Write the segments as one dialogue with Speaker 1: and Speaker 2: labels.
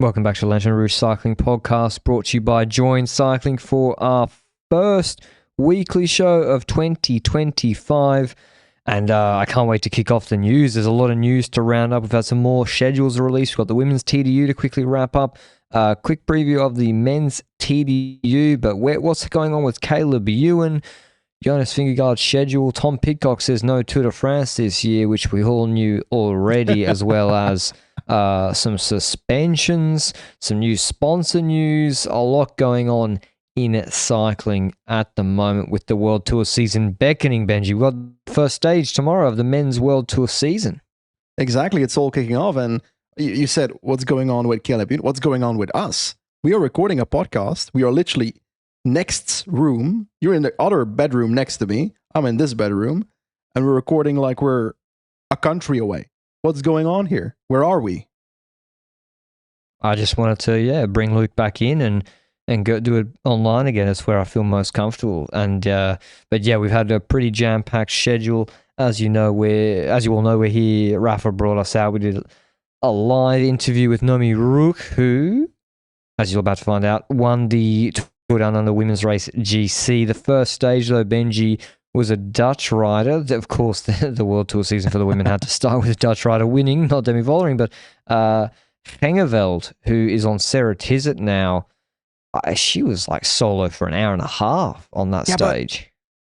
Speaker 1: Welcome back to the Lanterne Rouge Cycling Podcast, brought to you by Join Cycling for our first weekly show of 2025. And I can't wait to kick off the news. There's a lot of news to round up. We've had some more schedules released. We've got the women's TDU to quickly wrap up. Quick preview of the men's TDU. But what's going on with Caleb Ewan? Jonas Vingegaard's schedule. Tom Pidcock says no Tour de France this year, which we all knew already, as well as some suspensions, some new sponsor news, a lot going on in cycling at the moment with the World Tour season beckoning, Benji. We've got the first stage tomorrow of the men's World Tour season.
Speaker 2: Exactly, it's all kicking off, and you said, what's going on with Caleb? What's going on with us? We are recording a podcast. We are literally next room. You're in the other bedroom next to me. I'm in this bedroom, and we're recording like we're a country away. What's going on here? Where are we?
Speaker 1: I just wanted to, bring Luke back in and go do it online again. It's where I feel most comfortable. And but yeah, we've had a pretty jam-packed schedule. As you all know, we're here. Rafa brought us out. We did a live interview with Naomi Rook, who, as you're about to find out, won the Tour Down Under Women's Race GC. The first stage, though, Benji, was a Dutch rider. Of course, the World Tour season for the women had to start with a Dutch rider winning, not Demi Vollering, but Hengeveld, who is on Sarah Tizet now. She was like solo for an hour and a half on that stage.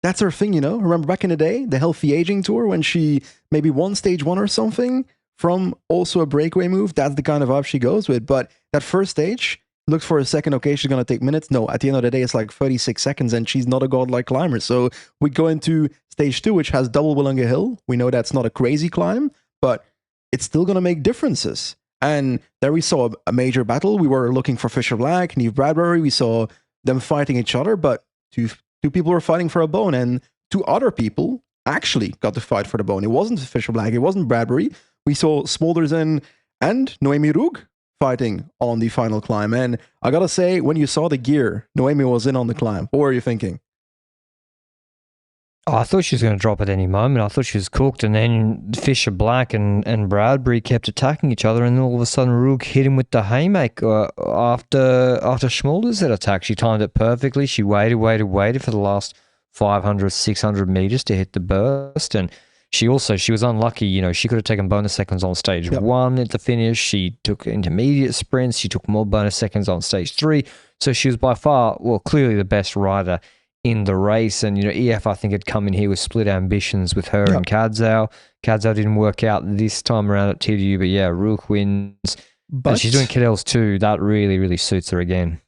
Speaker 2: That's her thing, you know? Remember back in the day, the Healthy Aging Tour, when she maybe won stage one or something from also a breakaway move? That's the kind of vibe she goes with. But that first stage, looked for a second, okay, she's going to take minutes. No, at the end of the day, it's like 36 seconds, and she's not a godlike climber. So we go into stage two, which has double Willunga Hill. We know that's not a crazy climb, but it's still going to make differences. And there we saw a major battle. We were looking for Fisher Black, Neve Bradbury. We saw them fighting each other, but two people were fighting for a bone, and two other people actually got to fight for the bone. It wasn't Fisher Black, it wasn't Bradbury. We saw Smoldersen and Noemi Roeg fighting on the final climb. And I gotta say, when you saw the gear, Noemi was in on the climb. What were you thinking?
Speaker 1: Oh, I thought she was going to drop at any moment. I thought she was cooked, and then Fisher Black and Bradbury kept attacking each other, and then all of a sudden Roeg hit him with the haymaker after Schmolder's attack. She timed it perfectly. She waited for the last 500, 600 meters to hit the burst, and she was unlucky. You know, she could have taken bonus seconds on stage one at the finish. She took intermediate sprints. She took more bonus seconds on stage three. So she was by far, clearly the best rider in the race. And, you know, EF, I think, had come in here with split ambitions with her and Kadzau. Kadzau didn't work out this time around at TDU, but yeah, Roeg wins. And she's doing Cadell's too. That really, really suits her again.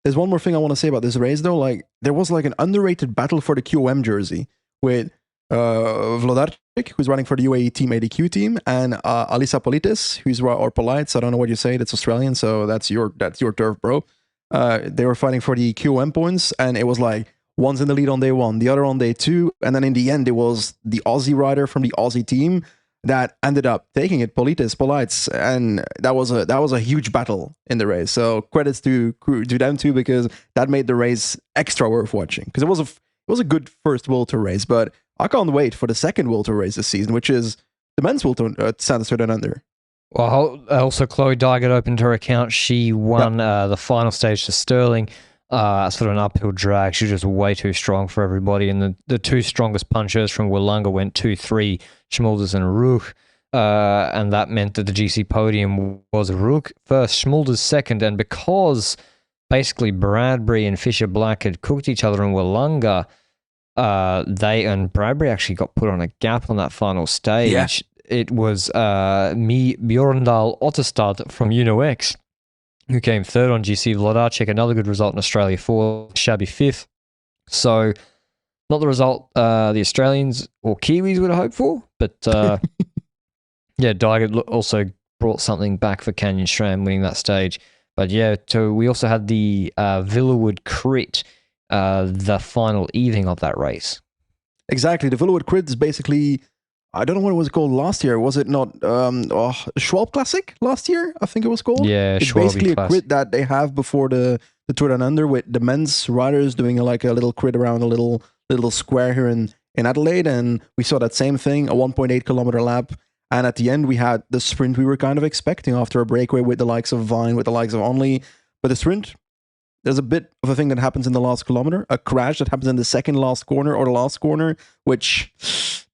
Speaker 2: There's one more thing I want to say about this race, though. Like, there was like an underrated battle for the QOM jersey with Vlodarczyk, who's running for the UAE Team ADQ team, and Alisa Politis, or Polites, I don't know what you say. That's Australian, so that's your turf, bro. They were fighting for the QOM points, and it was like one's in the lead on day one, the other on day two, and then in the end, it was the Aussie rider from the Aussie team that ended up taking it, Polites, and that was a huge battle in the race. So credits to them too, because that made the race extra worth watching, because it was a good first World Tour race, but I can't wait for the second World Tour race this season, which is the men's World Tour Santos Down Under.
Speaker 1: Well, also Chloe Dygert opened her account. She won the final stage to Sterling. Sort of an uphill drag. She was just way too strong for everybody. And the two strongest punchers from Willunga went 2-3, Schmolders and Roeg. And that meant that the GC podium was Roeg first, Schmolders second. And because basically Bradbury and Fisher Black had cooked each other in Willunga, Bradbury actually got put on a gap on that final stage. Yeah. It was Bjorndal Otterstad from UNOX who came third on GC. Vlodarczyk, another good result in Australia, fourth, shabby fifth. So not the result the Australians or Kiwis would have hoped for, but yeah, Dygert also brought something back for Canyon SRAM winning that stage. But yeah, so we also had the Villawood Crit, the final evening of that race.
Speaker 2: Exactly. The Villawood Crit is basically, I don't know what it was called last year. Was it not Schwalbe Classic last year? I think it was called.
Speaker 1: Yeah,
Speaker 2: it's
Speaker 1: Schwalbe
Speaker 2: basically
Speaker 1: Classic.
Speaker 2: A crit that they have before the Tour Down Under, with the men's riders doing like a little crit around a little square here in Adelaide. And we saw that same thing, a 1.8 kilometer lap And at the end, we had the sprint we were kind of expecting after a breakaway with the likes of Vine, with the likes of Only. But the sprint, there's a bit of a thing that happens in the last kilometer, a crash that happens in the second last corner or the last corner, which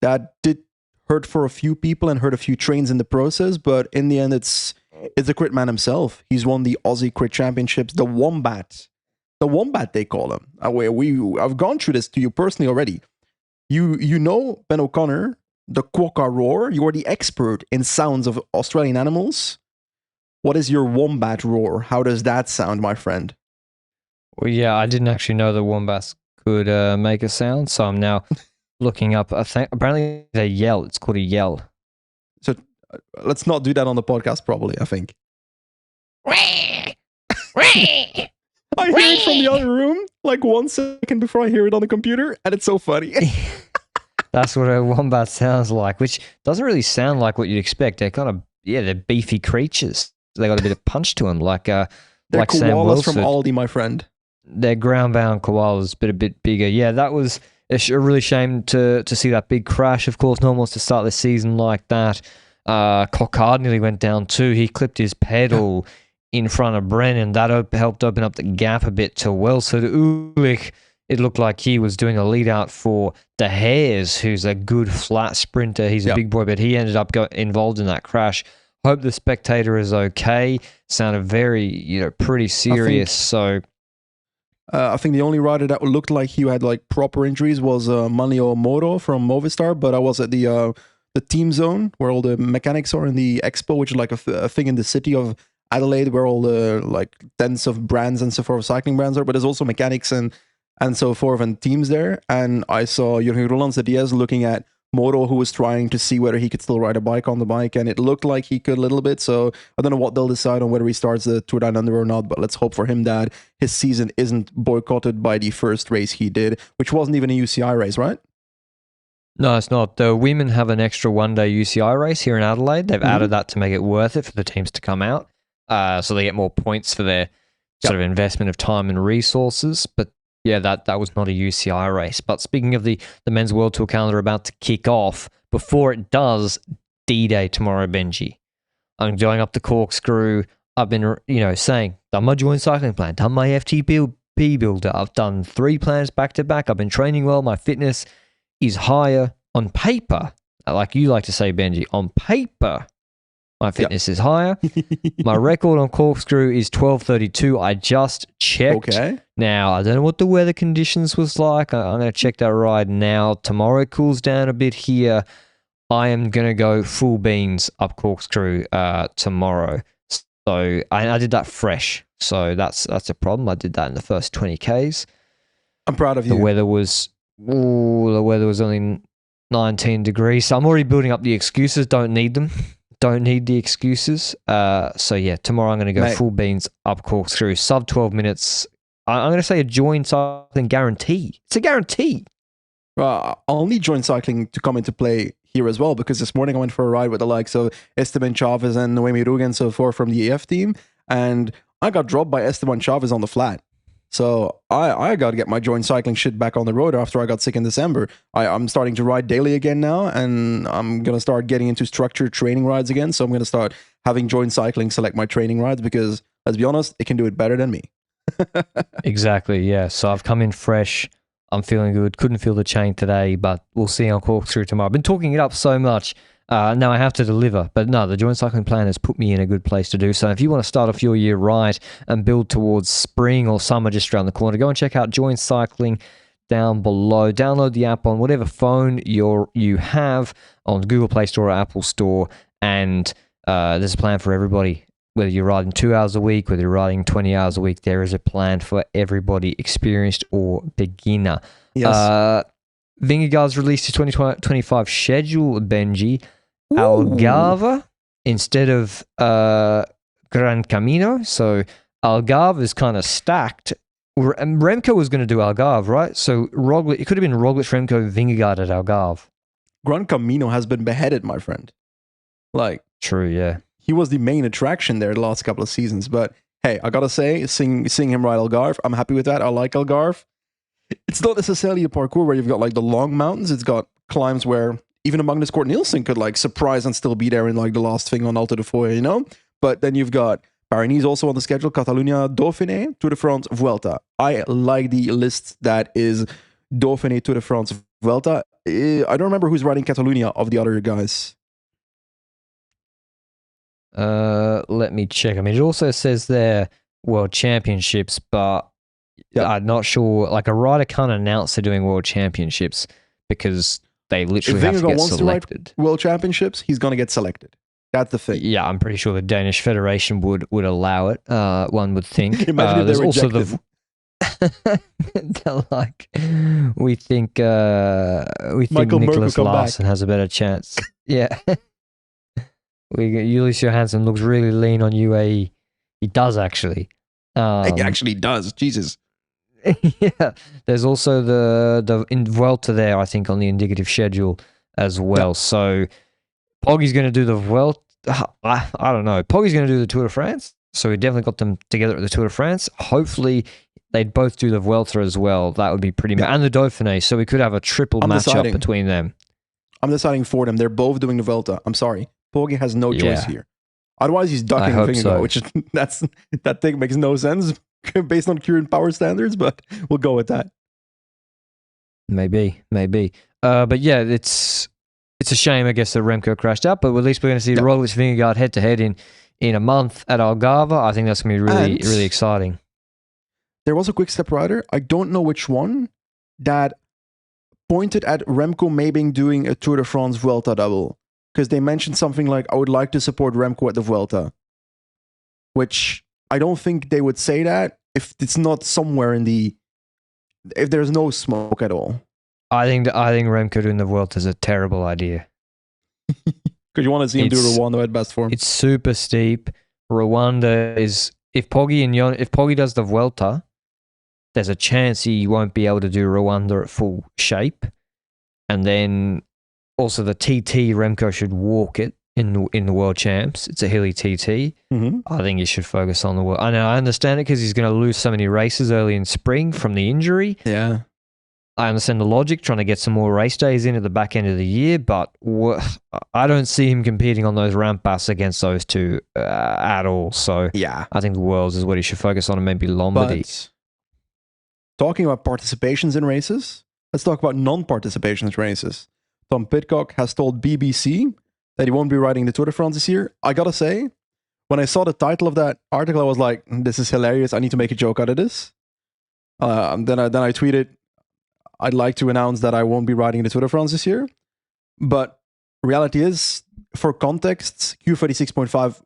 Speaker 2: that did hurt for a few people and hurt a few trains in the process. But in the end, it's a crit man himself. He's won the Aussie Crit Championships, the Wombat. The Wombat, they call him. I've gone through this to you personally already. You know Ben O'Connor, the quokka roar. You are the expert in sounds of Australian animals. What is your wombat roar? How does that sound, my friend?
Speaker 1: Well, yeah, I didn't actually know the wombats could make a sound, so I'm now looking up. Apparently, they yell. It's called a yell.
Speaker 2: So let's not do that on the podcast probably, I think. I hear it from the other room like 1 second before I hear it on the computer, and it's so funny.
Speaker 1: That's what a wombat sounds like, which doesn't really sound like what you'd expect. They're kind of, they're beefy creatures. They got a bit of punch to them, like
Speaker 2: They're
Speaker 1: like Sam
Speaker 2: koalas
Speaker 1: Wilson.
Speaker 2: from Aldi, my friend.
Speaker 1: They're ground-bound koalas, but a bit bigger. Yeah, that was a really shame to see that big crash. Of course, no one wants to start the season like that. Cockard nearly went down too. He clipped his pedal in front of Brennan. That helped open up the gap a bit to well. So to Ulich, it looked like he was doing a lead out for De Hares, who's a good flat sprinter. He's a big boy, but he ended up involved in that crash. Hope the spectator is okay. Sounded very, pretty serious.
Speaker 2: I think the only rider that looked like he had like proper injuries was Manlio Moro from Movistar, but I was at the team zone where all the mechanics are in the expo, which is like a thing in the city of Adelaide where all the like tens of brands and so forth, cycling brands are, but there's also mechanics and so forth and teams there. And I saw Jurgen Roland Diaz looking at Moro, who was trying to see whether he could still ride a bike on the bike, and it looked like he could a little bit. So I don't know what they'll decide on whether he starts the Tour Down Under or not, but let's hope for him that his season isn't boycotted by the first race he did, which wasn't even a UCI race, right?
Speaker 1: No, it's not. The women have an extra one-day UCI race here in Adelaide. They've added that to make it worth it for the teams to come out, so they get more points for their sort of investment of time and resources. But yeah, that was not a UCI race. But speaking of the Men's World Tour calendar about to kick off, before it does, D-Day tomorrow, Benji. I'm going up the corkscrew. I've been, saying, done my joint cycling plan, done my FTP builder. I've done 3 plans back to back. I've been training well. My fitness is higher on paper. Like you like to say, Benji, on paper, my fitness is higher. My record on corkscrew is 12:32. I just checked.
Speaker 2: Okay.
Speaker 1: Now, I don't know what the weather conditions was like. I'm going to check that right now. Tomorrow it cools down a bit here. I am going to go full beans up corkscrew tomorrow. So I did that fresh. So that's a problem. I did that in the first 20 Ks.
Speaker 2: I'm proud of you.
Speaker 1: The weather was only 19 degrees. So I'm already building up the excuses. Don't need them. Don't need the excuses. So yeah, tomorrow I'm going to go full beans up corkscrew. Sub 12 minutes. I'm going to say a joint cycling guarantee. It's a guarantee.
Speaker 2: I'll need joint cycling to come into play here as well, because this morning I went for a ride with the likes of Esteban Chavez and Noemi Ruga and so forth from the EF team, and I got dropped by Esteban Chavez on the flat. So I got to get my joint cycling shit back on the road after I got sick in December. I'm starting to ride daily again now, and I'm going to start getting into structured training rides again. So I'm going to start having joint cycling select my training rides, because let's be honest, it can do it better than me.
Speaker 1: Exactly, yeah. So I've come in fresh. I'm feeling good. Couldn't feel the chain today, but we'll see on corkscrew tomorrow. I've been talking it up so much. Now I have to deliver. But no, the joint cycling plan has put me in a good place to do so. If you want to start off your year right and build towards spring or summer just around the corner, go and check out Joint Cycling down below. Download the app on whatever phone you have on Google Play Store or Apple Store, and there's a plan for everybody. Whether you're riding 2 hours a week, whether you're riding 20 hours a week, there is a plan for everybody, experienced or beginner.
Speaker 2: Yes.
Speaker 1: Vingegaard's released his 2025 schedule, Benji. Algarve instead of Gran Camino. So Algarve is kind of stacked. Remco was going to do Algarve, right? So Roglic, it could have been Roglic, Remco, Vingegaard at Algarve.
Speaker 2: Gran Camino has been beheaded, my friend. Like,
Speaker 1: true, yeah.
Speaker 2: He was the main attraction there the last couple of seasons. But hey, I gotta say, seeing him ride Algarve, I'm happy with that. I like Algarve. It's not necessarily a parkour where you've got like the long mountains. It's got climbs where even a Magnus Cort Nielsen could like surprise and still be there in like the last thing on Alto de Foyer, you know? But then you've got Paris also on the schedule, Catalunya, Dauphiné, Tour de France, Vuelta. I like the list that is Dauphiné, Tour de France, Vuelta. I don't remember who's riding Catalunya of the other guys.
Speaker 1: Let me check. I mean, it also says there World Championships, but I'm not sure. Like, a rider can't announce they're doing World Championships because they literally have to get selected.
Speaker 2: To ride World Championships, he's going to get selected. That's the thing.
Speaker 1: Yeah, I'm pretty sure the Danish Federation would allow it. One would think.
Speaker 2: Imagine if
Speaker 1: there's
Speaker 2: they
Speaker 1: also
Speaker 2: rejected.
Speaker 1: They're like, we think
Speaker 2: Michael
Speaker 1: Nicholas
Speaker 2: Murko
Speaker 1: Larsen has a better chance. Yeah. Julius Johansson looks really lean on UAE. He does actually.
Speaker 2: He actually does. Jesus.
Speaker 1: Yeah. There's also the in Vuelta there, I think, on the indicative schedule as well. Yeah. So Poggy's going to do the Vuelta. I don't know. Poggy's going to do the Tour de France. So we definitely got them together at the Tour de France. Hopefully they'd both do the Vuelta as well. That would be pretty... And the Dauphiné. So we could have a triple matchup between them.
Speaker 2: I'm deciding for them. They're both doing the Vuelta. I'm sorry. Poggy has no choice here. Otherwise, he's ducking Vingegaard, so. Which is, that thing makes no sense based on current power standards, but we'll go with that.
Speaker 1: Maybe. But yeah, it's a shame, I guess, that Remco crashed out, but at least we're going to see Roglic Vingegaard head-to-head in a month at Algarve. I think that's going to be really exciting.
Speaker 2: There was a quick step rider, I don't know which one, that pointed at Remco maybe doing a Tour de France Vuelta double. Because they mentioned something like, I would like to support Remco at the Vuelta. Which I don't think they would say that if it's not somewhere if there's no smoke at all.
Speaker 1: I think Remco doing the Vuelta is a terrible idea.
Speaker 2: Because you want to see him do Rwanda at best form.
Speaker 1: It's super steep. Rwanda is... If Poggy does the Vuelta, there's a chance he won't be able to do Rwanda at full shape. And then... Also, the TT, Remco should walk it in the World Champs. It's a hilly TT. Mm-hmm. I think he should focus on the World. I know, I understand it because he's going to lose so many races early in spring from the injury.
Speaker 2: Yeah.
Speaker 1: I understand the logic, trying to get some more race days in at the back end of the year, but I don't see him competing on those rampas against those two at all. So
Speaker 2: yeah,
Speaker 1: I think the Worlds is what he should focus on, and maybe Lombardy.
Speaker 2: But talking about participations in races, let's talk about non-participations in races. Tom Pidcock has told BBC that he won't be riding the Tour de France this year. I gotta say, when I saw the title of that article, I was like, this is hilarious. I need to make a joke out of this. Then I tweeted, I'd like to announce that I won't be riding the Tour de France this year. But reality is, for context, Q36.5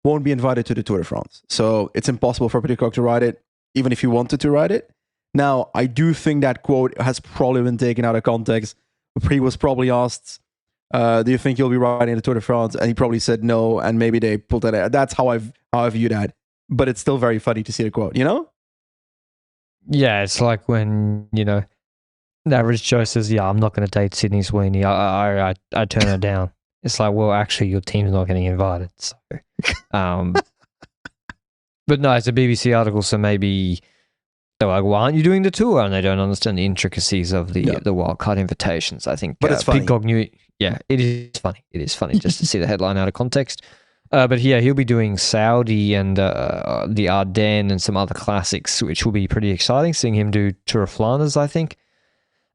Speaker 2: won't be invited to the Tour de France. So it's impossible for Pidcock to ride it, even if he wanted to ride it. Now, I do think that quote has probably been taken out of context. He was probably asked, do you think you'll be riding the Tour de France? And he probably said no, and maybe they pulled that out. That's how I view that. But it's still very funny to see the quote, you know?
Speaker 1: Yeah, it's like when, the average Joe says, yeah, I'm not going to date Sydney Sweeney. I turn her down. It's like, well, actually, your team's not getting invited. So, but no, it's a BBC article, so maybe... They're like, why aren't you doing the tour? And they don't understand the intricacies of the wildcard invitations. I think
Speaker 2: but it's funny.
Speaker 1: Pidcock knew it. Yeah, it is funny. It is funny just to see the headline out of context. But yeah, he'll be doing Saudi and the Ardennes and some other classics, which will be pretty exciting, seeing him do Tour of Flanders, I think.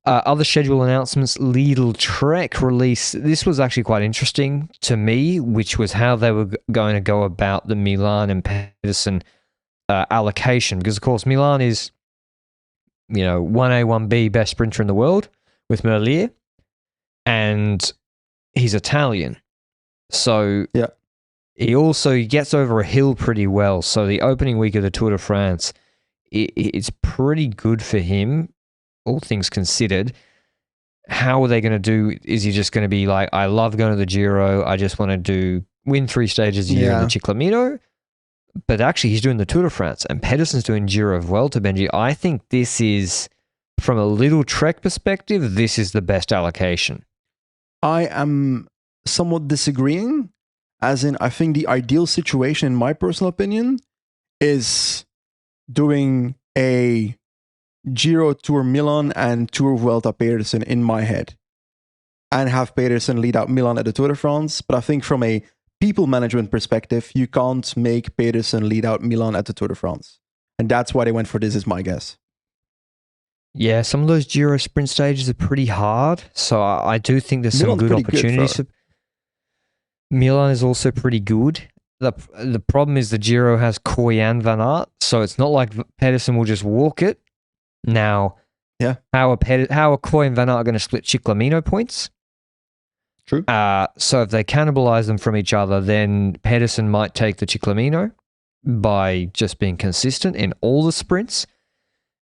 Speaker 1: Other schedule announcements, Lidl-Trek release. This was actually quite interesting to me, which was how they were going to go about the Milan and Pedersen allocation. Because, of course, Milan is... 1A, 1B best sprinter in the world with Merlier, and he's Italian. So he gets over a hill pretty well. So the opening week of the Tour de France, it's pretty good for him, all things considered. How are they going to do? Is he just going to be like, I love going to the Giro, I just want to win 3 stages a year in the Ciclamino? But actually, he's doing the Tour de France, and Pedersen's doing Giro Vuelta, Benji. I think this is, from a Lidl-Trek perspective, this is the best allocation.
Speaker 2: I am somewhat disagreeing, as in, I think the ideal situation, in my personal opinion, is doing a Giro Tour Milan and Tour Vuelta Pedersen in my head. and have Pedersen lead out Milan at the Tour de France. But I think from a people management perspective, you can't make Pedersen lead out Milan at the Tour de France. And that's why they went for this, is my guess.
Speaker 1: Yeah, some of those Giro sprint stages are pretty hard. So I do think there's some good opportunities. Milan is also pretty good. The problem is the Giro has Koy and Van Aert, so it's not like Pedersen will just walk it. Now, how are Koy and Van Aert going to split Ciclamino points?
Speaker 2: True.
Speaker 1: So if they cannibalize them from each other, then Pedersen might take the Ciclamino by just being consistent in all the sprints,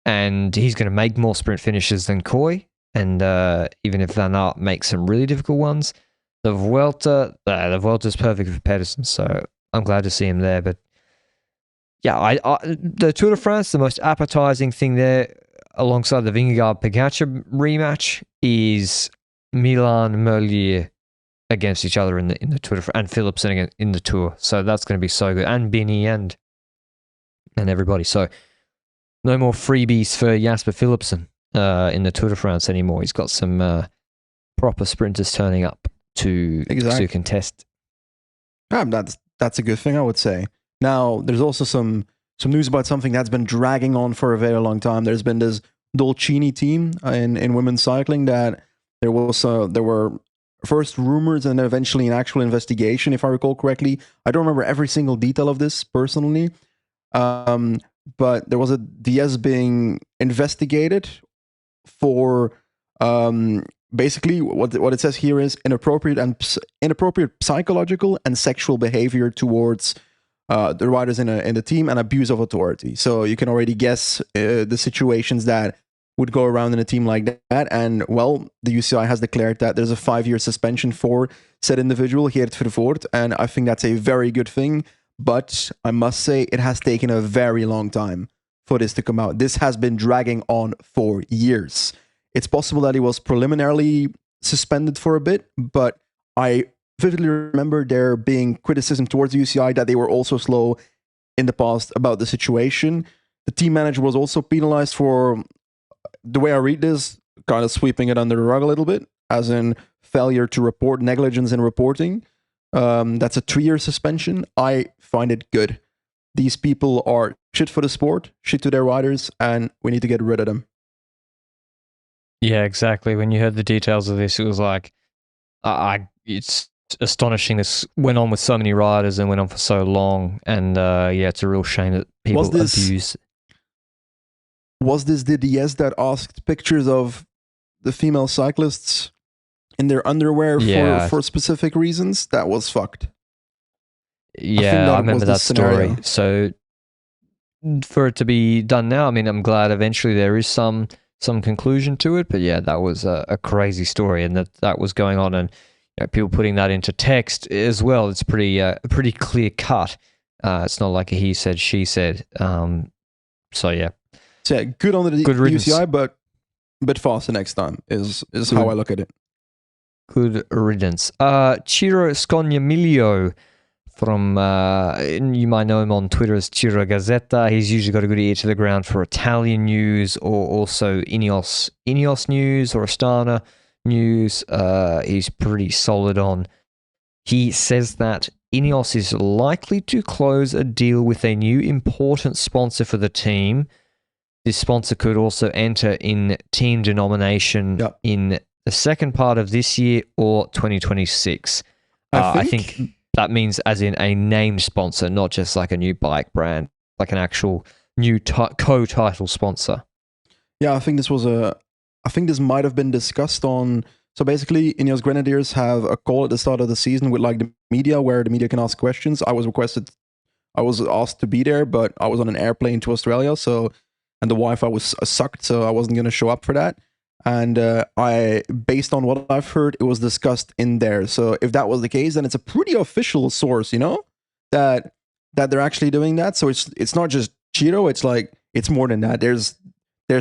Speaker 1: and he's going to make more sprint finishes than Koy. And even if Van Aert makes some really difficult ones, the Vuelta is perfect for Pedersen, so I'm glad to see him there. But yeah, the Tour de France, the most appetizing thing there, alongside the Vingegaard-Pogačar rematch, is Milan Merlier against each other in the Tour de France, and Philipsen in the Tour. So that's going to be so good, and Binny and everybody. So no more freebies for Jasper Philipsen in the Tour de France anymore. He's got some proper sprinters turning up to contest.
Speaker 2: That's a good thing, I would say. Now, there's also some news about something that's been dragging on for a very long time. There's been this Dolcini team in women's cycling that there were first rumors and then eventually an actual investigation, if I recall correctly. I don't remember every single detail of this personally, but there was a DS being investigated for basically what it says here is inappropriate psychological and sexual behavior towards the riders in the team and abuse of authority. So you can already guess the situations that would go around in a team like that. And well, the UCI has declared that there's a 5-year suspension for said individual, Geert Vervoort, and I think that's a very good thing. But I must say it has taken a very long time for this to come out. This has been dragging on for years. It's possible that he was preliminarily suspended for a bit, but I vividly remember there being criticism towards the UCI that they were also slow in the past about the situation. The team manager was also penalized for, the way I read this, kind of sweeping it under the rug a little bit, as in failure to report, negligence in reporting. That's a 3-year suspension. I find it good. These people are shit for the sport, shit to their riders, and we need to get rid of them.
Speaker 1: Yeah, exactly. When you heard the details of this, it was like, it's astonishing. This went on with so many riders and went on for so long. And it's a real shame that people abuse.
Speaker 2: Was this the DS that asked pictures of the female cyclists in their underwear for specific reasons? That was fucked.
Speaker 1: Yeah, I remember that story. So for it to be done now, I mean, I'm glad eventually there is some conclusion to it. But yeah, that was a crazy story, and that was going on, and people putting that into text as well. It's pretty clear cut. It's not like a he said, she said. So yeah.
Speaker 2: So yeah, good on the UCI, but a bit faster next time is how I look at it.
Speaker 1: Good riddance. Ciro Scognamiglio from, you might know him on Twitter as Ciro Gazzetta. He's usually got a good ear to the ground for Italian news, or also Ineos news or Astana news. He's pretty solid on. He says that Ineos is likely to close a deal with a new important sponsor for the team. This sponsor could also enter in team denomination in the second part of this year or 2026. I think that means as in a named sponsor, not just like a new bike brand, like an actual new co-title sponsor.
Speaker 2: Yeah, I think this might have been discussed on. So basically, Ineos Grenadiers have a call at the start of the season with like the media, where the media can ask questions. I was asked to be there, but I was on an airplane to Australia, and the Wi-Fi was sucked, so I wasn't going to show up for that. And based on what I've heard, it was discussed in there. So if that was the case, then it's a pretty official source, that they're actually doing that. So it's not just Ciro. It's like, it's more than that. There's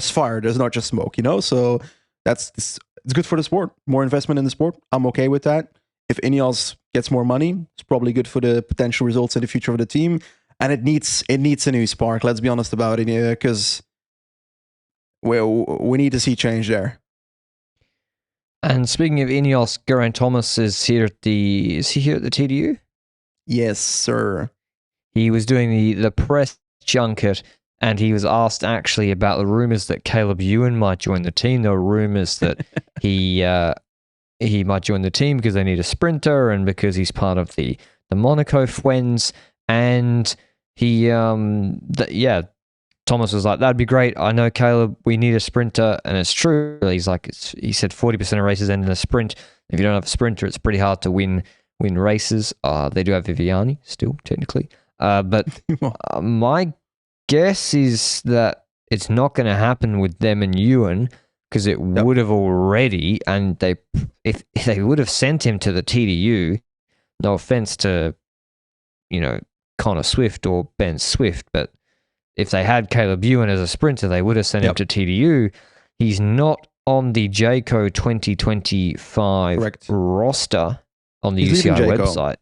Speaker 2: fire. There's not just smoke, So it's good for the sport. More investment in the sport. I'm okay with that. If Ineos gets more money, it's probably good for the potential results in the future of the team. And it needs a new spark. Let's be honest about it, because we need to see change there.
Speaker 1: And speaking of Ineos, Geraint Thomas is here at the. Is he here at the TDU?
Speaker 2: Yes, sir.
Speaker 1: He was doing the press junket, and he was asked actually about the rumors that Caleb Ewan might join the team. There were rumors that he might join the team because they need a sprinter and because he's part of the Monaco Fwens. And he, Thomas was like, that'd be great. I know, Caleb, we need a sprinter. And it's true. He's like, he said 40% of races end in a sprint. If you don't have a sprinter, it's pretty hard to win races. They do have Viviani still, technically. But my guess is that it's not going to happen with them and Ewan because it would have already. And if they would have sent him to the TDU, no offense to, Connor Swift or Ben Swift, but if they had Caleb Ewan as a sprinter, they would have sent him to TDU. He's not on the JCO 2025 roster on the UCI website.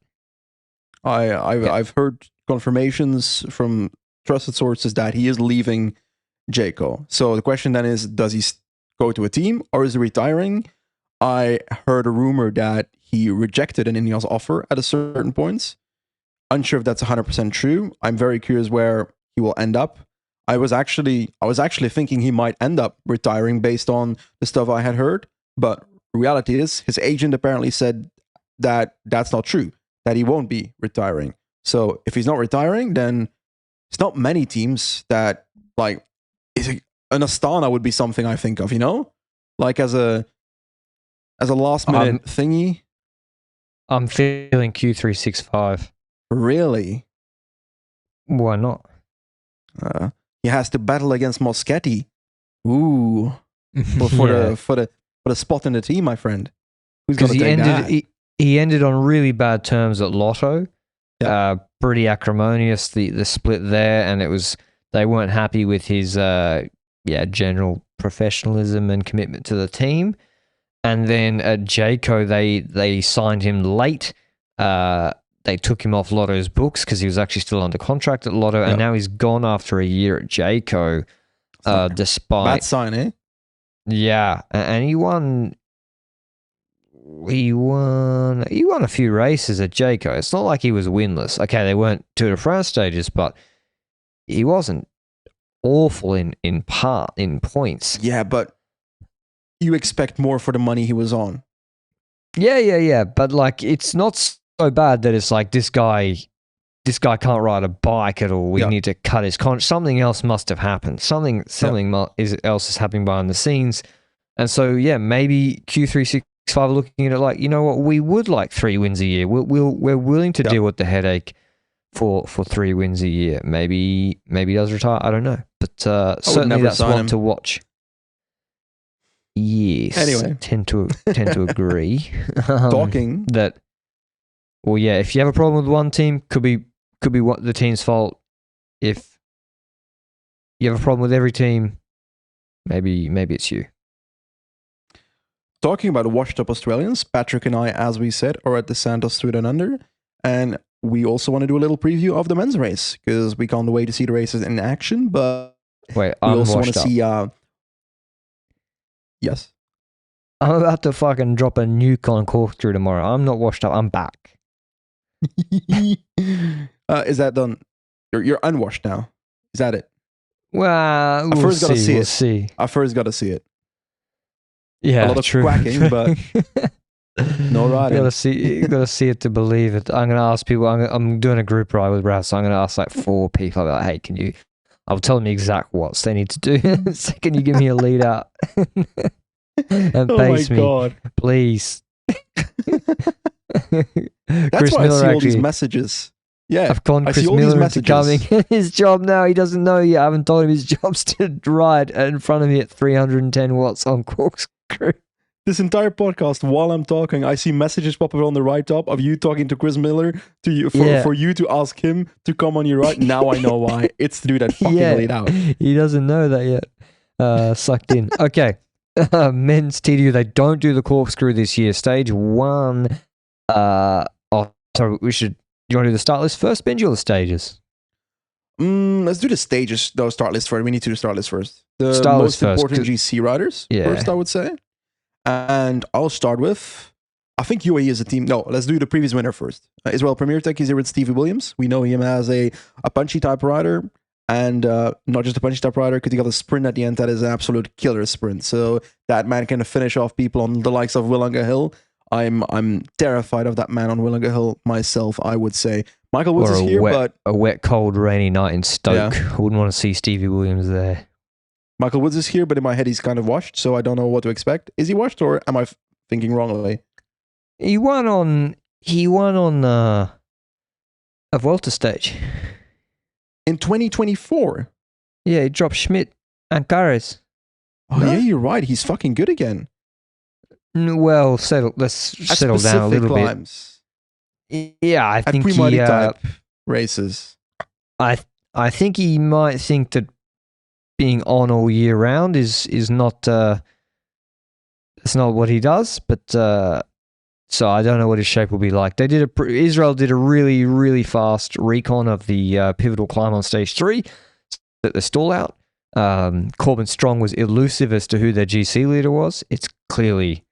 Speaker 2: I've heard confirmations from trusted sources that he is leaving JCO. So the question then is, does he go to a team or is he retiring? I heard a rumor that he rejected an Ineos offer at a certain point. Unsure if that's 100% true. I'm very curious where he will end up. I was actually thinking he might end up retiring based on the stuff I had heard, but reality is his agent apparently said that that's not true, that he won't be retiring. So if he's not retiring, then it's not many teams that an Astana would be something I think of, like as a last minute thingy.
Speaker 1: I'm feeling Q365.
Speaker 2: Really?
Speaker 1: Why not?
Speaker 2: He has to battle against Moschetti. Ooh, for the spot in the team, my friend. Who's going to take that?
Speaker 1: He ended on really bad terms at Lotto. Pretty acrimonious the split there, and they weren't happy with his general professionalism and commitment to the team. And then at JCO, they signed him late. They took him off Lotto's books because he was actually still under contract at Lotto, and now he's gone after a year at JCO, despite...
Speaker 2: Bad sign, eh?
Speaker 1: Yeah, and he won a few races at JCO. It's not like he was winless. Okay, they weren't Tour de France stages, but he wasn't awful in points.
Speaker 2: Yeah, but you expect more for the money he was on.
Speaker 1: Yeah. But it's not so bad that it's like this guy can't ride a bike at all. We need to cut his contract. Something else must have happened. Something else is happening behind the scenes. And so maybe Q365 are looking at it like, you know what, we would like 3 wins a year. We're willing to deal with the headache for 3 wins a year. Maybe he does retire. I don't know, but certainly that's one to watch. Yes. Anyway, tend to agree.
Speaker 2: Talking
Speaker 1: that. Well, yeah. If you have a problem with one team, could be what the team's fault. If you have a problem with every team, maybe it's you.
Speaker 2: Talking about washed up Australians, Patrick and I, as we said, are at the Santos 3 Down Under, and we also want to do a little preview of the men's race because we can't wait to see the races in action. But
Speaker 1: wait,
Speaker 2: we also want to see. Yes,
Speaker 1: I'm about to fucking drop a nuke on corkscrew tomorrow. I'm not washed up. I'm back.
Speaker 2: Is that done? You're unwashed now. Is that it?
Speaker 1: Well,
Speaker 2: I first got to see it.
Speaker 1: See.
Speaker 2: I first got to see it.
Speaker 1: Yeah,
Speaker 2: a lot of
Speaker 1: true.
Speaker 2: quacking, but no riding.
Speaker 1: You gotta see it to believe it. I'm gonna ask people. I'm doing a group ride with Brad, so I'm gonna ask like 4 people. I'll be like, hey, can you? I'll tell them exact what they need to do. So can you give me a lead out and pace me, please?
Speaker 2: That's why I see all these messages. Yeah,
Speaker 1: I've gone Chris Miller into coming his job now. He doesn't know yet. I haven't told him his job's to ride in front of me at 310 watts on corkscrew.
Speaker 2: This entire podcast, while I'm talking, I see messages pop up on the right top of you talking to Chris Miller to you for you to ask him to come on your ride. Now I know why. It's to do that fucking laid out.
Speaker 1: He doesn't know that yet. Sucked in. Okay. Men's TDU, they don't do the corkscrew this year. Stage 1. Sorry, we should. Do you want to do the start list first, Benji, or the stages?
Speaker 2: Let's do the stages. No, start list first. We need to do the start list first. The
Speaker 1: start
Speaker 2: most
Speaker 1: list
Speaker 2: important GC riders first, I would say. And I'll start with, I think UAE is a team. No, let's do the previous winner first. Israel Premier Tech is here with Stevie Williams. We know him as a punchy type rider. And not just a punchy type rider, because he got a sprint at the end that is an absolute killer sprint. So that man can finish off people on the likes of Willanga Hill. I'm terrified of that man on Willanga Hill myself, I would say. Michael Woods is here, but
Speaker 1: a wet, cold, rainy night in Stoke. Yeah. I wouldn't want to see Stevie Williams there.
Speaker 2: Michael Woods is here, but in my head he's kind of washed, so I don't know what to expect. Is he washed, or am I thinking wrongly?
Speaker 1: He won on a Vuelta stage.
Speaker 2: In 2024?
Speaker 1: Yeah, he dropped Schmidt and Carres.
Speaker 2: Oh, yeah, you're right. He's fucking good again.
Speaker 1: Well, let's settle down a little climbs. Bit. Yeah, I think he...
Speaker 2: type races.
Speaker 1: I think he might think that being on all year round is not... it's not what he does, but... so I don't know what his shape will be like. Israel did a really, really fast recon of the pivotal climb on stage 3 that they're stall out. Corbin Strong was elusive as to who their GC leader was. It's clearly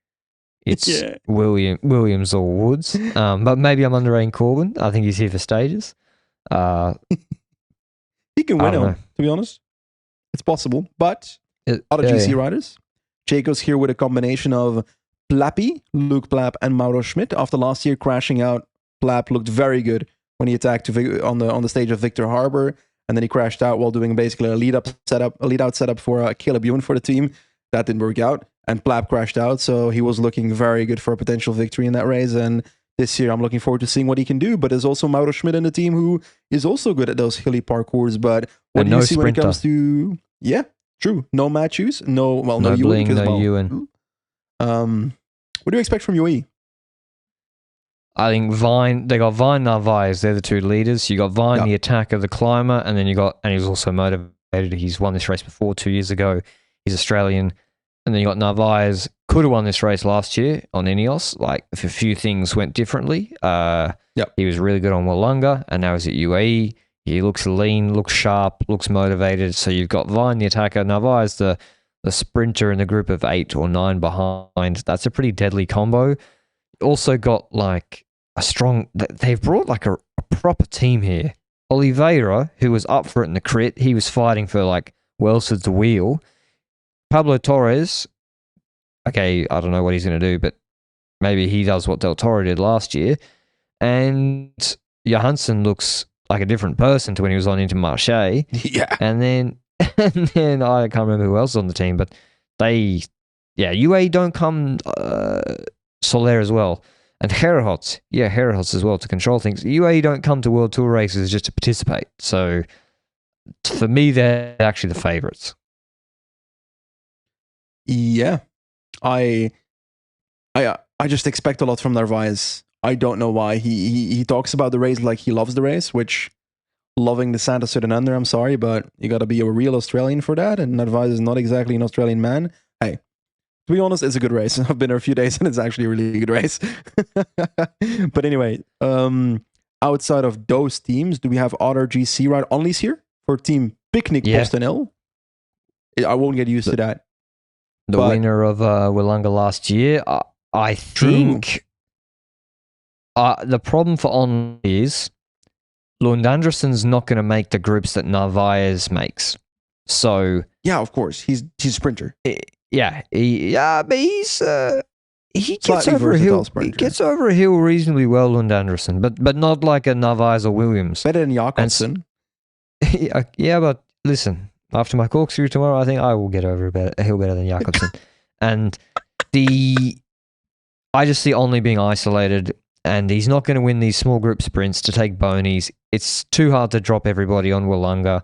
Speaker 1: Williams or Woods. But maybe I'm underrating Corbin. I think he's here for stages.
Speaker 2: He can win him, to be honest. It's possible. But other GC riders, Jacob's here with a combination of Plappy, Luke Plapp, and Mauro Schmidt. After last year crashing out, Plapp looked very good when he attacked on the stage of Victor Harbor, and then he crashed out while doing basically a lead out setup for Caleb Ewan for the team. That didn't work out, and Plapp crashed out, so he was looking very good for a potential victory in that race. And this year, I'm looking forward to seeing what he can do. But there's also Mauro Schmidt in the team who is also good at those hilly parkours. But what do you see when it comes to? Yeah, true. No Matthews, no Ewan,
Speaker 1: Bling, no Ewan.
Speaker 2: What do you expect from UAE?
Speaker 1: I think they got Vine, Narvaez. They're the two leaders. You got Vine, the attacker, the climber, and then and he's also motivated. He's won this race before 2 years ago. He's Australian. And then you got Narvaez, could have won this race last year on Ineos. Like, if a few things went differently. He was really good on Wollonga, and now he's at UAE. He looks lean, looks sharp, looks motivated. So you've got Vine, the attacker, Narvaez, the sprinter in the group of 8 or 9 behind. That's a pretty deadly combo. Also got like a strong... They've brought like a proper team here. Oliveira, who was up for it in the crit, he was fighting for like Welsford's wheel. Pablo Torres, okay, I don't know what he's going to do, but maybe he does what Del Toro did last year. And Johansson looks like a different person to when he was on Intermarché.
Speaker 2: Yeah.
Speaker 1: And then I can't remember who else is on the team, but UAE don't come Soler as well. And Herhots as well to control things. UAE don't come to World Tour races just to participate. So for me, they're actually the favourites.
Speaker 2: Yeah. I just expect a lot from Narvaez. I don't know why. He talks about the race like he loves the race, which... Loving the Santos Southern Under, I'm sorry, but you got to be a real Australian for that, and Narvaez is not exactly an Australian man. Hey, to be honest, it's a good race. I've been there a few days, and it's actually a really good race. But anyway, outside of those teams, do we have other GC ride onlys here for Team Picnic Boston Hill? I won't get used to that.
Speaker 1: The winner of Wollonga last year, I think the problem for only is Lund Andersson's not going to make the groups that Narvaez makes. So
Speaker 2: yeah, of course, he's a sprinter.
Speaker 1: But he gets over a hill. He gets over a hill reasonably well, Lund Andersson, but not like a Narvaez or Williams.
Speaker 2: Better than Jakobsen.
Speaker 1: Yeah, but listen, after my corkscrew tomorrow, I think I will get over a hill better than Jakobsen. And I just see Only being isolated. And he's not going to win these small group sprints to take bonies. It's too hard to drop everybody on Wollonga.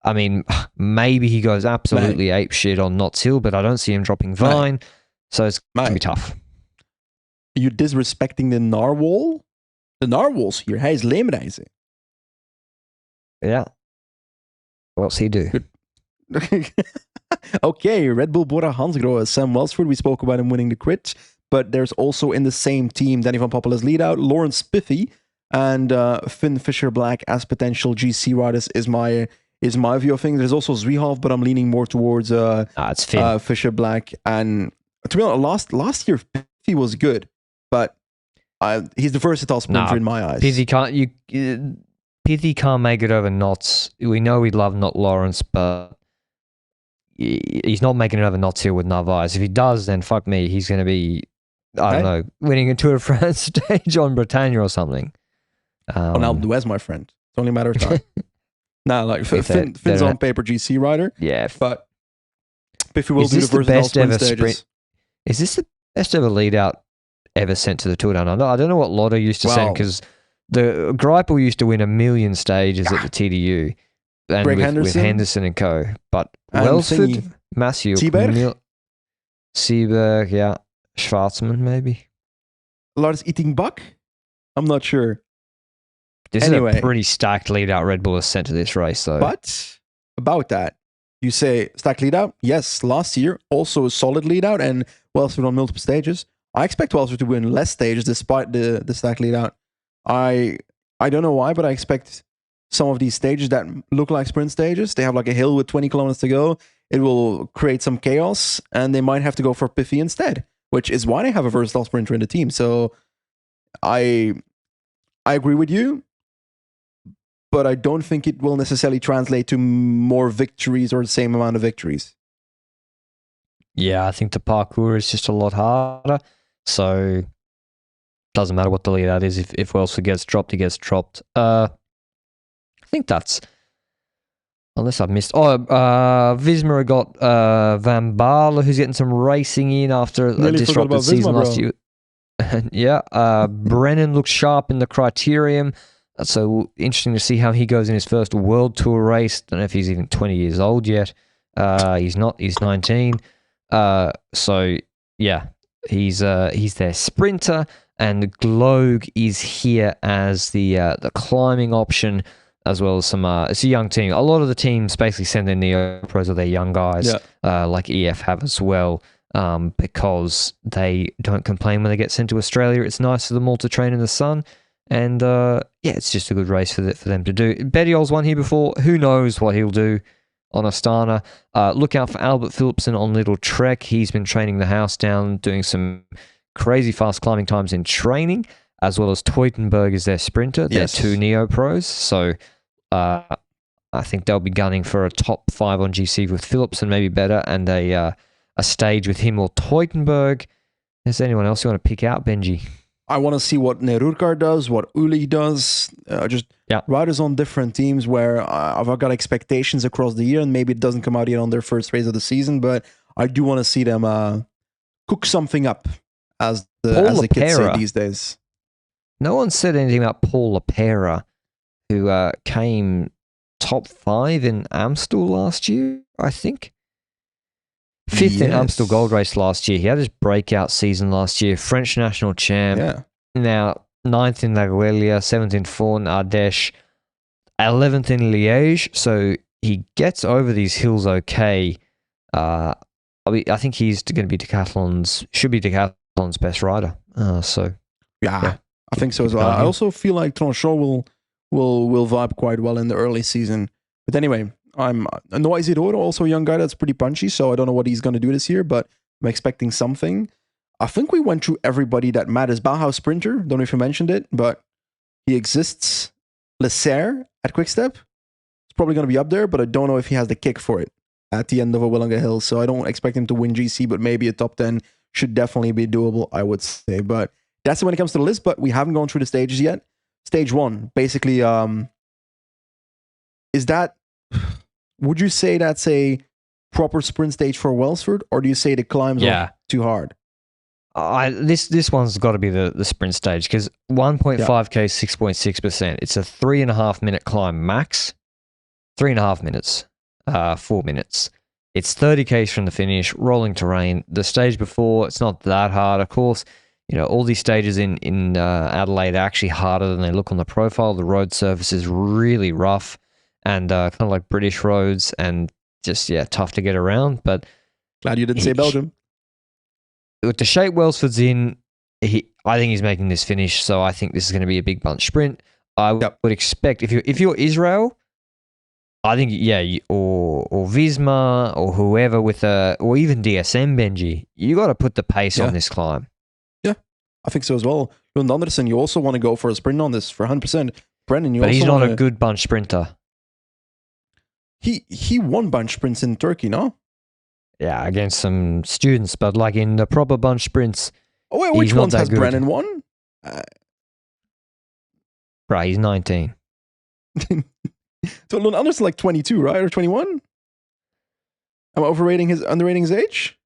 Speaker 1: I mean, maybe he goes absolutely ape shit on Notts Hill, but I don't see him dropping Vine. So it's going to be tough.
Speaker 2: Are you disrespecting the Narwhal? The Narwhal's here. Hij is leemreizen.
Speaker 1: Yeah. What's he do?
Speaker 2: Okay, Red Bull Bora Hansgrohe, Sam Welsford. We spoke about him winning the crit. But there's also in the same team Danny Van Poppel as lead out, Lawrence Spiffy, and Finn Fisher-Black as potential GC riders is my view of things. There's also Zwiehoff, but I'm leaning more towards
Speaker 1: it's Finn.
Speaker 2: Fisher-Black. And To be honest, last year he was good, but he's the versatile sprinter in my eyes.
Speaker 1: Pithy can't make it over Knots. We know we love Knot Lawrence, but he's not making it over Knots here with Narvaez. If he does, then fuck me, he's going to be, I don't know, winning a Tour de France stage on Britannia or something.
Speaker 2: On Alpe d'Huez, my friend. It's only a matter of time. Like Finn's on paper GC rider.
Speaker 1: Yeah,
Speaker 2: but if he will do the versatile sprint stages.
Speaker 1: Is this the best ever lead out ever sent to the Tour Down Under? I don't know what Lotto used to send, because the Greipel used to win 1 million stages at the TDU. And with Henderson and co. But Welsford, Matthew, Seberg, yeah. Schwarzman, maybe.
Speaker 2: Lars Ittingbuck? I'm not sure.
Speaker 1: This is a pretty stacked lead out Red Bull has sent to this race, though.
Speaker 2: But about that, you say stacked lead out? Yes, last year, also a solid lead out, and Welsford on multiple stages. I expect Welsford to win less stages despite the stacked lead out. I don't know why, but I expect some of these stages that look like sprint stages, they have like a hill with 20 kilometers to go. It will create some chaos, and they might have to go for Piffy instead, which is why they have a versatile sprinter in the team. So I agree with you, but I don't think it will necessarily translate to more victories or the same amount of victories.
Speaker 1: Yeah, I think the parkour is just a lot harder. So doesn't matter what the lead out is. If Welsford gets dropped, he gets dropped. I think that's, unless I've missed. Visma got Van Baarle, who's getting some racing in after a disrupted season last year. Yeah, Brennan looks sharp in the criterium. So interesting to see how he goes in his first World Tour race. Don't know if he's even 20 years old yet. He's not. He's 19. So yeah, he's their sprinter, and Gloag is here as the climbing option, as well as some. It's a young team. A lot of the teams basically send their neo pros or their young guys, like EF have as well. Because they don't complain when they get sent to Australia. It's nice for them all to train in the sun. And yeah, it's just a good race for them to do. Bettiol's won here before. Who knows what he'll do on Astana. Look out for Albert Philipsen on Lidl-Trek. He's been training the house down, doing some crazy fast climbing times in training, as well as Teutenberg is their sprinter. They're two neo-pros. So I think they'll be gunning for a top 5 on GC with Philipsen, maybe better, and a stage with him or Teutenberg. Is there anyone else you want to pick out, Benji?
Speaker 2: I want to see what Nerurkar does, what Uli does. Riders on different teams where I've got expectations across the year, and maybe it doesn't come out yet on their first race of the season, but I do want to see them cook something up, as the kids say these days.
Speaker 1: No one said anything about Paul Lapera, who came top 5 in Amstel last year, I think. 5th in Amstel Gold Race last year. He had his breakout season last year. French national champ. Yeah. Now 9th in La Guelia, 7th in Faune, Ardèche, 11th in Liège. So he gets over these hills okay. I think he's going to be should be Decathlon's best rider.
Speaker 2: I think so as well. I also feel like Tranchot will vibe quite well in the early season. But anyway, I'm Noah Isidoro, also a young guy that's pretty punchy, so I don't know what he's going to do this year, but I'm expecting something. I think we went through everybody that matters. Bauhaus sprinter, don't know if you mentioned it, but he exists. Lesser at Quickstep, it's probably going to be up there, but I don't know if he has the kick for it at the end of a Willunga Hill, so I don't expect him to win GC, but maybe a top 10 should definitely be doable, I would say. But that's when it comes to the list, but we haven't gone through the stages yet. Stage 1, basically, is that... Would you say that's a proper sprint stage for Welsford, or do you say the climbs are too hard?
Speaker 1: This one's got to be the sprint stage, because 1.5k, 6.6%. It's a 3.5 minute climb max. 3.5 minutes, 4 minutes. It's 30k from the finish, rolling terrain. The stage before, it's not that hard. Of course, all these stages in Adelaide are actually harder than they look on the profile. The road surface is really rough. And kind of like British roads, and just, tough to get around. But
Speaker 2: glad you didn't say Belgium.
Speaker 1: With the shape Welsford's in, I think he's making this finish, so I think this is going to be a big bunch sprint. I would expect, if you're Israel, I think, or or Visma or whoever with or even DSM, Benji, you got to put the pace on this climb.
Speaker 2: Yeah, I think so as well. Lund Andersen, you also want to go for a sprint on this for 100%. Brennan, you
Speaker 1: but
Speaker 2: also
Speaker 1: he's not
Speaker 2: wanna...
Speaker 1: a good bunch sprinter.
Speaker 2: He won bunch sprints in Turkey, no?
Speaker 1: Yeah, against some students, but like in the proper bunch sprints.
Speaker 2: Oh, wait, which ones has Brennan won?
Speaker 1: Right, he's 19.
Speaker 2: So Lund Andersen like 22, right? Or 21? Am I underrating his age?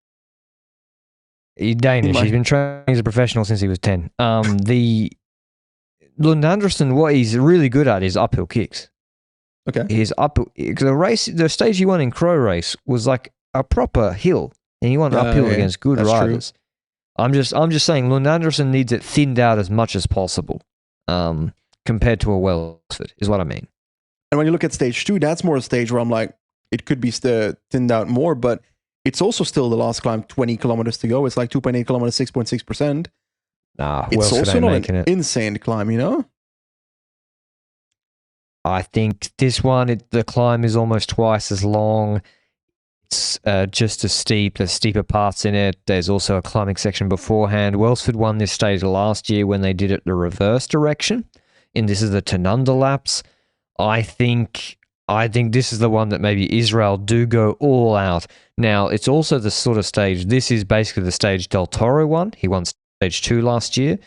Speaker 1: He's Danish. He's been training as a professional since he was 10. The Lund Andersen, what he's really good at is uphill kicks.
Speaker 2: Okay.
Speaker 1: The stage he won in Crow Race was like a proper hill, and he won uphill against good riders. True. I'm just saying Lund Andersen needs it thinned out as much as possible, compared to a Welsford, is what I mean.
Speaker 2: And when you look at stage 2, that's more a stage where I'm like, it could be thinned out more, but it's also still the last climb, 20 kilometers to go. It's like 2.8 kilometers, 6.6%.
Speaker 1: Nah,
Speaker 2: it's also not an insane climb, you know?
Speaker 1: I think this one, the climb is almost twice as long. It's just as steep. There's steeper parts in it. There's also a climbing section beforehand. Welsford won this stage last year when they did it the reverse direction. And this is the Tanunda laps. I think this is the one that maybe Israel do go all out. Now, it's also the sort of stage, this is basically the stage Del Toro won. He won stage 2 last year.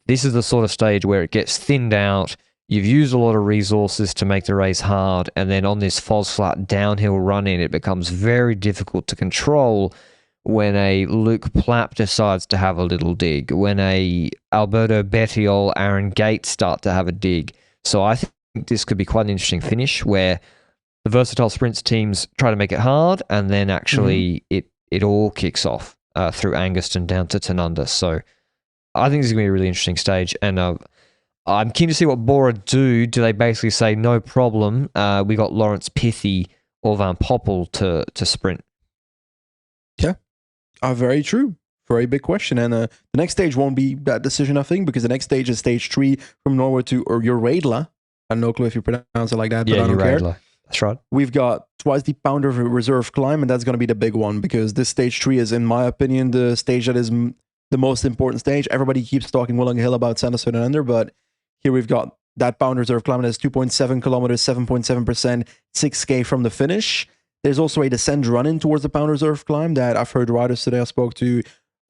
Speaker 1: This is the sort of stage where it gets thinned out. You've used a lot of resources to make the race hard, and then on this false flat downhill run-in, it becomes very difficult to control when a Luke Plapp decides to have a little dig, when a Alberto Bettiol, Aaron Gates start to have a dig. So I think this could be quite an interesting finish where the Versatile Sprints teams try to make it hard, and then actually it all kicks off through Anguston down to Tanunda. So I think this is going to be a really interesting stage, and I'm keen to see what Bora do. Do they basically say, no problem, we got Lawrence Pithy or Van Poppel to sprint?
Speaker 2: Yeah, very true. Very big question. And the next stage won't be that decision, I think, because the next stage is stage 3 from Norway to Uredla. I have no clue if you pronounce it like that, but I don't care.
Speaker 1: That's right.
Speaker 2: We've got twice the pounder reserve climb, and that's going to be the big one because this stage 3 is, in my opinion, the stage that is the most important stage. Everybody keeps talking Willing Hill about Santos and under, but here we've got that pounder reserve climb that's 2.7 kilometers, 7.7%, 6K from the finish. There's also a descent run-in towards the pounder reserve climb that I've heard riders today. I spoke to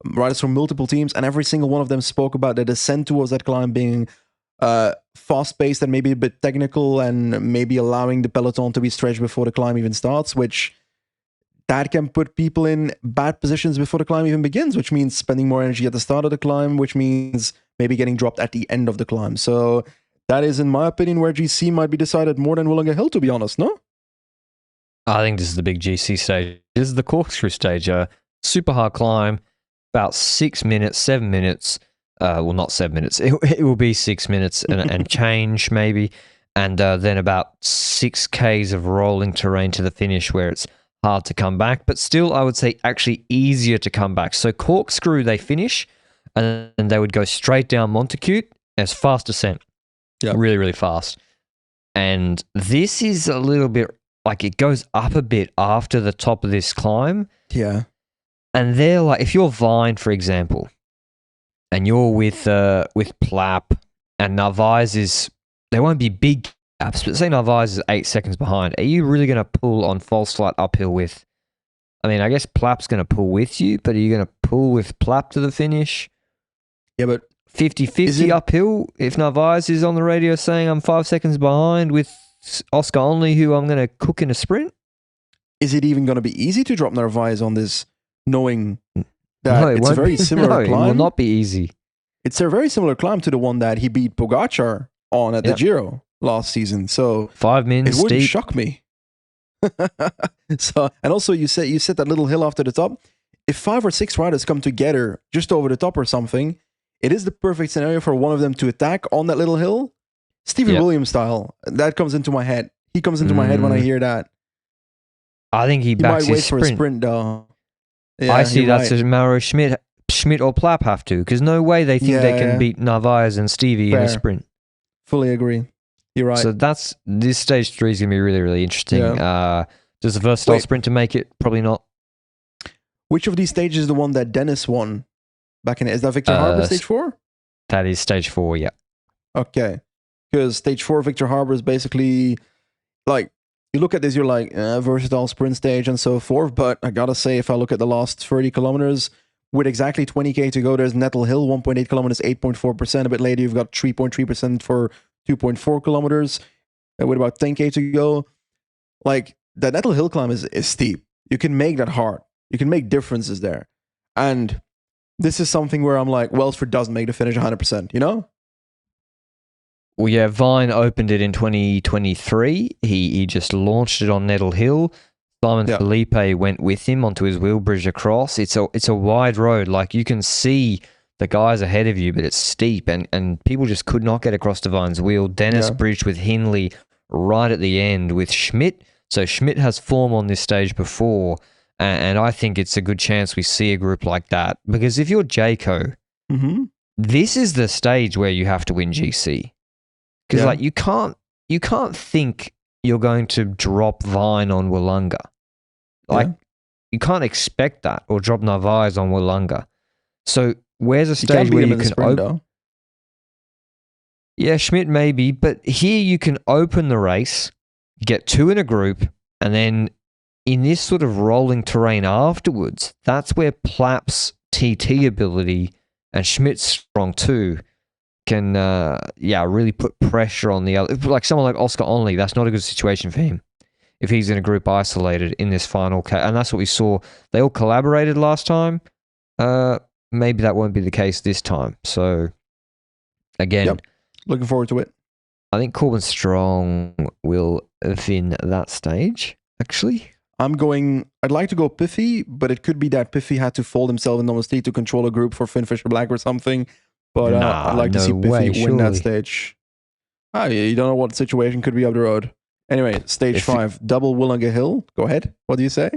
Speaker 2: riders from multiple teams, and every single one of them spoke about the descent towards that climb being fast-paced and maybe a bit technical, and maybe allowing the peloton to be stretched before the climb even starts, which that can put people in bad positions before the climb even begins, which means spending more energy at the start of the climb, which means maybe getting dropped at the end of the climb. So that is, in my opinion, where GC might be decided more than Willinga Hill, to be honest, no?
Speaker 1: I think this is the big GC stage. This is the corkscrew stage. Super hard climb, about 6 minutes, 7 minutes. Well, not 7 minutes. It will be 6 minutes and change maybe. And then about 6Ks of rolling terrain to the finish where it's hard to come back. But still, I would say actually easier to come back. So corkscrew, they finish and they would go straight down Montacute as fast descent.
Speaker 2: Yeah.
Speaker 1: Really, really fast. And this is a little bit like it goes up a bit after the top of this climb.
Speaker 2: Yeah.
Speaker 1: And they're like, if you're Vine, for example, and you're with Plapp and Narvaez they won't be big gaps, but say Narvaez is 8 seconds behind. Are you really going to pull on false flat uphill with, I mean, I guess Plapp's going to pull with you, but are you going to pull with Plapp to the finish?
Speaker 2: Yeah, but
Speaker 1: 50-50 uphill if Narvaez is on the radio saying I'm 5 seconds behind with Oscar Only, who I'm going to cook in a sprint?
Speaker 2: Is it even going to be easy to drop Narvaez on this, knowing that it's a very similar climb?
Speaker 1: It will not be easy.
Speaker 2: It's a very similar climb to the one that he beat Pogacar on at the Giro last season. So
Speaker 1: 5 minutes
Speaker 2: it wouldn't
Speaker 1: deep.
Speaker 2: shock me. So, and also you said that little hill after the top. If 5 or 6 riders come together just over the top or something, it is the perfect scenario for one of them to attack on that little hill. Stevie Williams style. That comes into my head. He comes into my head when I hear that.
Speaker 1: I think he backs
Speaker 2: might wait
Speaker 1: his
Speaker 2: for
Speaker 1: sprint.
Speaker 2: a sprint though. Yeah,
Speaker 1: I see that's
Speaker 2: right.
Speaker 1: as Mauro Schmidt or Plapp have to, because no way they think they can beat Narvaez and Stevie in a sprint.
Speaker 2: Fully agree. You're right.
Speaker 1: So this stage 3 is going to be really, really interesting.
Speaker 2: Yeah.
Speaker 1: Does the versatile
Speaker 2: Wait.
Speaker 1: sprinter make it? Probably not.
Speaker 2: Which of these stages is the one that Dennis won back in? Is that Victor Harbour stage 4?
Speaker 1: That is stage 4, yeah.
Speaker 2: Okay. Because stage 4 Victor Harbour is basically like, you look at this, you're like, versatile sprint stage and so forth. But I gotta say, if I look at the last 30 kilometers, with exactly 20k to go, there's Nettle Hill, 1.8 kilometers, 8.4%. A bit later, you've got 3.3% for 2.4 kilometers. With about 10k to go, like, the Nettle Hill climb is steep. You can make that hard. You can make differences there. And this is something where I'm like, Welsford doesn't make the finish 100%, you know?
Speaker 1: Well, yeah, Vine opened it in 2023. He just launched it on Nettle Hill. Simon Felipe went with him onto his wheel bridge across. It's a wide road. Like, you can see the guys ahead of you, but it's steep, and people just could not get across to Vine's wheel. Dennis bridged with Hindley right at the end with Schmidt. So Schmidt has form on this stage before, and I think it's a good chance we see a group like that. Because if you're Jayco, this is the stage where you have to win GC. Because like you can't think you're going to drop Vine on Wollonga. Like you can't expect that, or drop Narvaez on Wollonga. So where's a stage where you can open? Yeah, Schmidt maybe, but here you can open the race, get 2 in a group, and then in this sort of rolling terrain afterwards, that's where Plapp's TT ability, and Schmidt's strong too, can really put pressure on the other. Like someone like Oscar Onley, that's not a good situation for him if he's in a group isolated in this final and that's what we saw. They all collaborated last time. Maybe that won't be the case this time. So again,
Speaker 2: looking forward to it.
Speaker 1: I think Corbin Strong will win that stage, actually.
Speaker 2: I'd like to go Piffy, but it could be that Piffy had to fold himself in Normal State to control a group for Finn Fisher Black or something. But I'd like to see Piffy win that stage. You don't know what situation could be up the road. Anyway, stage 5, double Wollonga Hill. Go ahead. What do you say?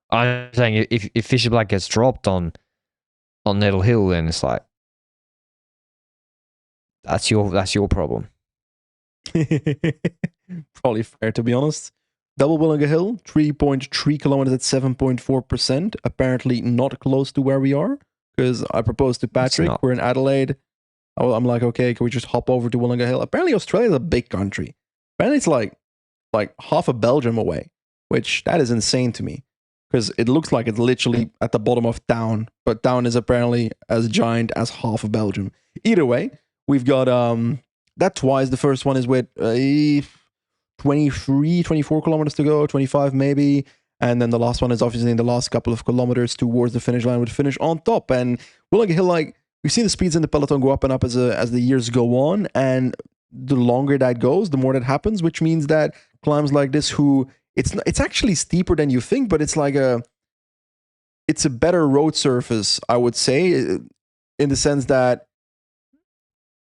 Speaker 1: I'm saying if Fisher Black gets dropped on Nettle Hill, then it's like that's your problem.
Speaker 2: Probably fair, to be honest. Double Wollonga Hill, 3.3 kilometers at 7.4%. Apparently not close to where we are, because I proposed to Patrick, we're in Adelaide. I'm like, okay, can we just hop over to Wollonga Hill? Apparently Australia is a big country. Apparently it's like half of Belgium away, which that is insane to me, because it looks like it's literally at the bottom of town, but town is apparently as giant as half of Belgium. Either way, we've got that twice. The first one is with 23, 24 kilometers to go, 25 maybe. And then the last one is obviously in the last couple of kilometers towards the finish line, would finish on top. And Wollonga Hill, like, we've seen the speeds in the peloton go up and up as the years go on. And the longer that goes, the more that happens, which means that climbs like this, it's actually steeper than you think, but it's like it's a better road surface, I would say, in the sense that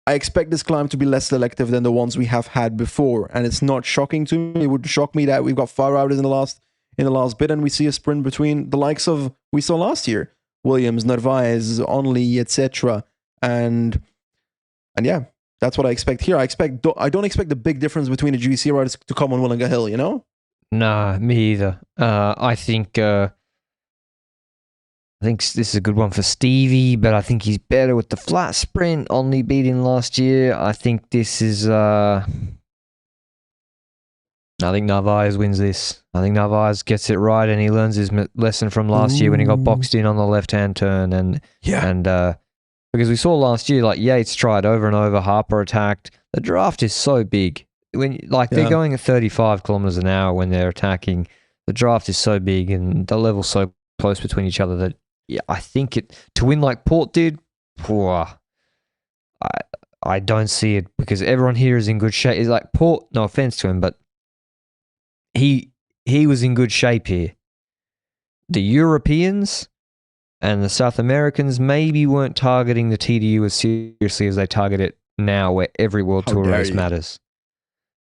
Speaker 2: I expect this climb to be less selective than the ones we have had before. And it's not shocking to me. It would shock me that we've got 5 riders in the last bit, and we see a sprint between the likes of we saw last year, Williams, Narvaez, Onley, etc. And yeah, that's what I expect here. I don't expect the big difference between the GC riders to come on Wollonga Hill, you know?
Speaker 1: Nah, me either. I think this is a good one for Stevie, but I think he's better with the flat sprint. Only beat him last year. I think this is I think Narvaez wins this. I think Narvaez gets it right, and he learns his lesson from last year when he got boxed in on the left-hand turn. And because we saw last year, like, Yates tried over and over, Harper attacked. The draft is so big. They're going at 35 kilometers an hour when they're attacking. The draft is so big, and the level's so close between each other that I think to win like Port did. I don't see it, because everyone here is in good shape. It's like Port, no offense to him, but he was in good shape here. The Europeans and the South Americans maybe weren't targeting the TDU as seriously as they target it now, where every World Tour race matters.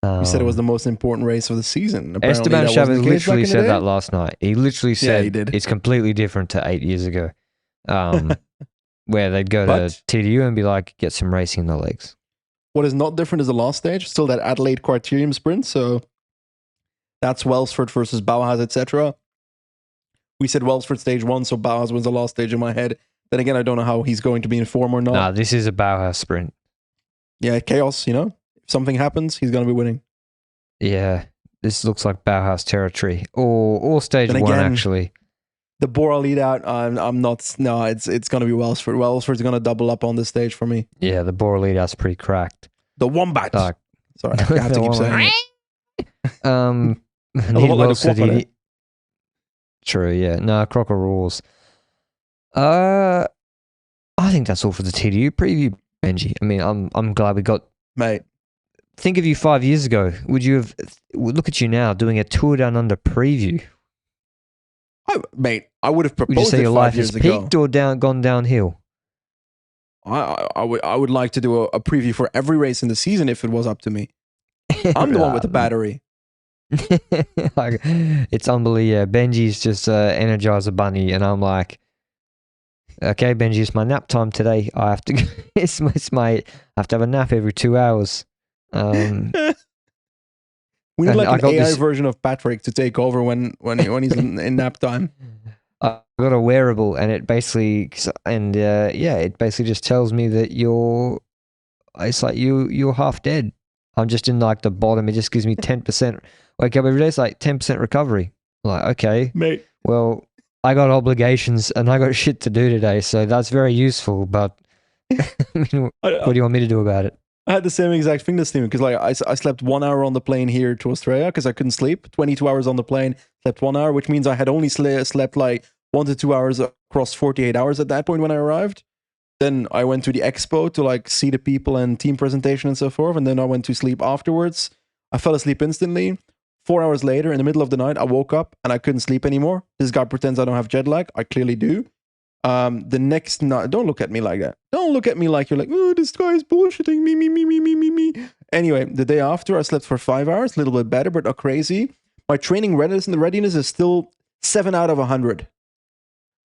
Speaker 2: You said it was the most important race of the season.
Speaker 1: Apparently Esteban Chavez literally said that last night. He literally said
Speaker 2: he did.
Speaker 1: It's completely different to 8 years ago, where they'd go to TDU and be like, get some racing in the legs.
Speaker 2: What is not different is the last stage, still that Adelaide Criterium sprint. So That's Welsford versus Bauhaus, etc. We said Welsford stage 1, so Bauhaus was the last stage in my head. Then again, I don't know how he's going to be in form or not.
Speaker 1: Nah, this is a Bauhaus sprint.
Speaker 2: Yeah, chaos, you know? If something happens, he's going to be winning.
Speaker 1: Yeah, this looks like Bauhaus territory. Or stage
Speaker 2: Then
Speaker 1: 1,
Speaker 2: again,
Speaker 1: actually.
Speaker 2: The Bora lead out, I'm not. No, it's going to be Welsford. Welsford's going to double up on this stage for me.
Speaker 1: Yeah, the Bora lead out's pretty cracked.
Speaker 2: The Wombat.
Speaker 1: Like,
Speaker 2: Sorry, I have to keep saying it.
Speaker 1: Need
Speaker 2: like
Speaker 1: Wells
Speaker 2: the Quapper,
Speaker 1: City. True, yeah. No, Crocker rules. I think that's all for the TDU preview, Benji. I mean, I'm glad we got.
Speaker 2: Mate,
Speaker 1: think of you 5 years ago. Would you have? Look at you now doing a Tour Down Under preview.
Speaker 2: I would have proposed
Speaker 1: Would you say
Speaker 2: it
Speaker 1: your
Speaker 2: 5
Speaker 1: life
Speaker 2: years
Speaker 1: has
Speaker 2: ago.
Speaker 1: peaked or gone downhill?
Speaker 2: I would like to do a preview for every race in the season if it was up to me. I'm the one with the battery.
Speaker 1: It's unbelievable. Yeah, Benji's just Energizer Bunny, and I'm like, okay, Benji, it's my nap time today. I have to. it's my. I have to have a nap every 2 hours.
Speaker 2: We need like an AI version of Patrick to take over when he's in nap time.
Speaker 1: I got a wearable, and it basically it basically just tells me that it's like you're half dead. I'm just in like the bottom. It just gives me 10%. Wake up every day, it's like 10% recovery. I'm like, okay,
Speaker 2: mate.
Speaker 1: Well, I got obligations and I got shit to do today, so that's very useful. But I mean, what do you want me to do about it?
Speaker 2: I had the same exact thing this thing because like I slept 1 hour on the plane here to Australia because I couldn't sleep. 22 hours on the plane, slept 1 hour, which means I had only slept like 1 to 2 hours across 48 hours at that point when I arrived. Then I went to the expo to like see the people and team presentation and so forth. And then I went to sleep afterwards. I fell asleep instantly. 4 hours later, in the middle of the night, I woke up and I couldn't sleep anymore. This guy pretends I don't have jet lag. I clearly do. The next night, don't look at me like that. Don't look at me like you're like, oh, this guy is bullshitting me. Anyway, the day after, I slept for 5 hours, a little bit better, but not crazy. My training readiness is still 7 out of 100.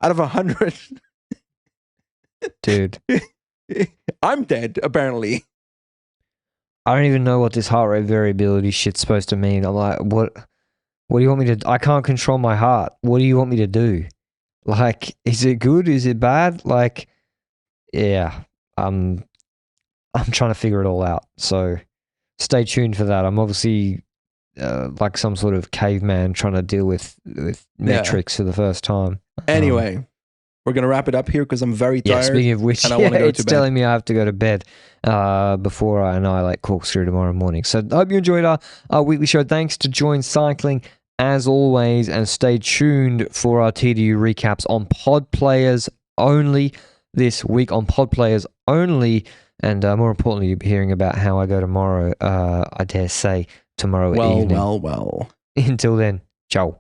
Speaker 2: Out of 100.
Speaker 1: Dude.
Speaker 2: I'm dead, apparently.
Speaker 1: I don't even know what this heart rate variability shit's supposed to mean. I'm like, what do you want me to... I can't control my heart. What do you want me to do? Like, is it good? Is it bad? Like, yeah, I'm trying to figure it all out. So stay tuned for that. I'm obviously like some sort of caveman trying to deal with metrics for the first time.
Speaker 2: Anyway, we're going to wrap it up here because I'm very tired.
Speaker 1: Yeah, speaking of which,
Speaker 2: and I want to go
Speaker 1: it's
Speaker 2: to bed.
Speaker 1: telling me I have to go to bed before I annihilate Corkscrew tomorrow morning. So I hope you enjoyed our weekly show. Thanks to Join Cycling as always, and stay tuned for our TDU recaps on Pod Players only this week, on Pod Players only, and more importantly, you'll be hearing about how I go tomorrow, I dare say, tomorrow evening.
Speaker 2: Well.
Speaker 1: Until then, ciao.